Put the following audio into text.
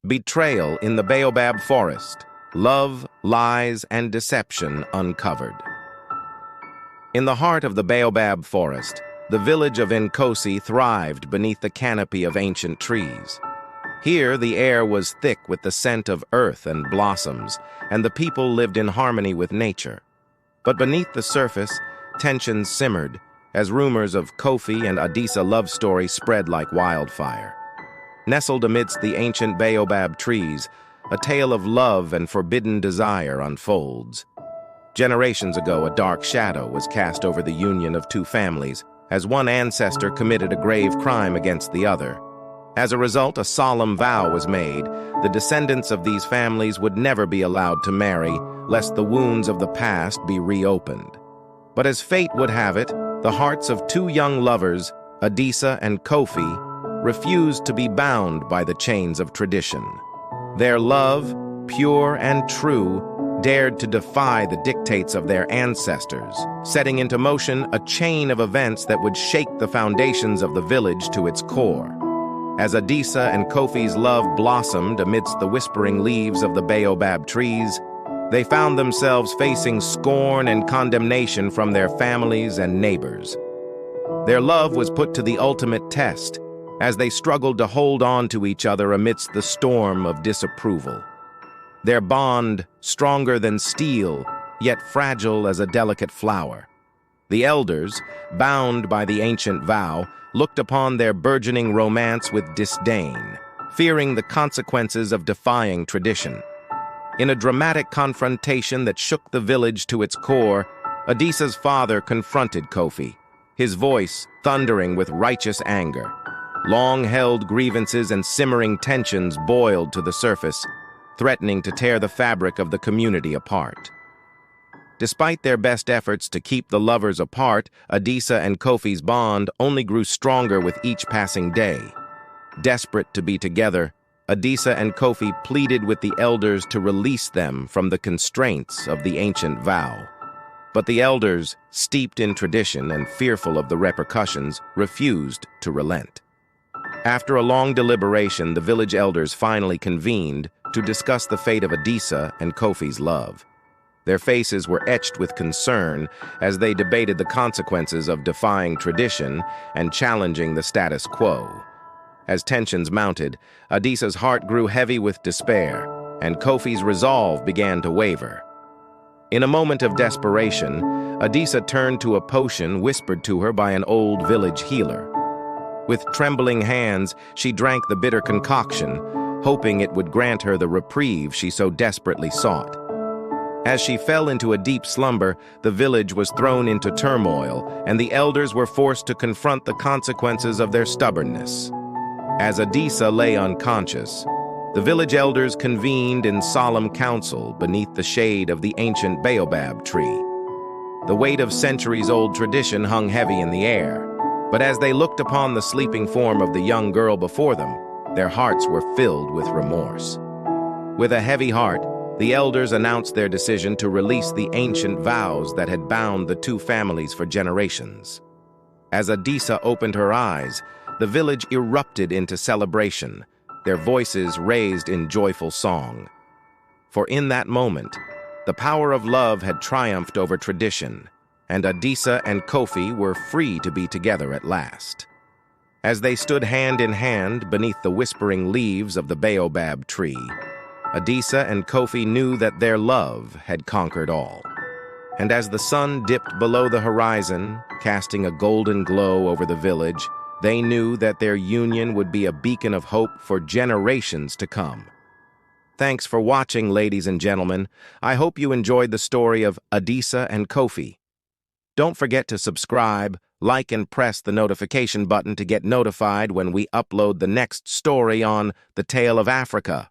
Betrayal in the baobab forest. Love, lies, and deception uncovered. In the heart of the baobab forest, the village of Nkosi thrived beneath the canopy of ancient trees. Here, the air was thick with the scent of earth and blossoms, and the people lived in harmony with nature. But beneath the surface, tensions simmered, as rumors of Kofi and Adisa love story spread like wildfire. Nestled amidst the ancient baobab trees, a tale of love and forbidden desire unfolds. Generations ago, a dark shadow was cast over the union of two families, as one ancestor committed a grave crime against the other. As a result, a solemn vow was made. The descendants of these families would never be allowed to marry, lest the wounds of the past be reopened. But as fate would have it, the hearts of two young lovers, Adisa and Kofi, refused to be bound by the chains of tradition. Their love, pure and true, dared to defy the dictates of their ancestors, setting into motion a chain of events that would shake the foundations of the village to its core. As Adisa and Kofi's love blossomed amidst the whispering leaves of the baobab trees, they found themselves facing scorn and condemnation from their families and neighbors. Their love was put to the ultimate test, as they struggled to hold on to each other amidst the storm of disapproval. Their bond, stronger than steel, yet fragile as a delicate flower. The elders, bound by the ancient vow, looked upon their burgeoning romance with disdain, fearing the consequences of defying tradition. In a dramatic confrontation that shook the village to its core, Adisa's father confronted Kofi, his voice thundering with righteous anger. Long-held grievances and simmering tensions boiled to the surface, threatening to tear the fabric of the community apart. Despite their best efforts to keep the lovers apart, Adisa and Kofi's bond only grew stronger with each passing day. Desperate to be together, Adisa and Kofi pleaded with the elders to release them from the constraints of the ancient vow. But the elders, steeped in tradition and fearful of the repercussions, refused to relent. After a long deliberation, the village elders finally convened to discuss the fate of Adisa and Kofi's love. Their faces were etched with concern as they debated the consequences of defying tradition and challenging the status quo. As tensions mounted, Adisa's heart grew heavy with despair, and Kofi's resolve began to waver. In a moment of desperation, Adisa turned to a potion whispered to her by an old village healer. With trembling hands, she drank the bitter concoction, hoping it would grant her the reprieve she so desperately sought. As she fell into a deep slumber, the village was thrown into turmoil, and the elders were forced to confront the consequences of their stubbornness. As Adisa lay unconscious, the village elders convened in solemn council beneath the shade of the ancient baobab tree. The weight of centuries-old tradition hung heavy in the air, but as they looked upon the sleeping form of the young girl before them, their hearts were filled with remorse. With a heavy heart, the elders announced their decision to release the ancient vows that had bound the two families for generations. As Adisa opened her eyes, the village erupted into celebration, their voices raised in joyful song. For in that moment, the power of love had triumphed over tradition, and Adisa and Kofi were free to be together at last. As they stood hand in hand beneath the whispering leaves of the baobab tree, Adisa and Kofi knew that their love had conquered all. And as the sun dipped below the horizon, casting a golden glow over the village, they knew that their union would be a beacon of hope for generations to come. Thanks for watching, ladies and gentlemen. I hope you enjoyed the story of Adisa and Kofi. Don't forget to subscribe, like, and press the notification button to get notified when we upload the next story on the Tale of Africa.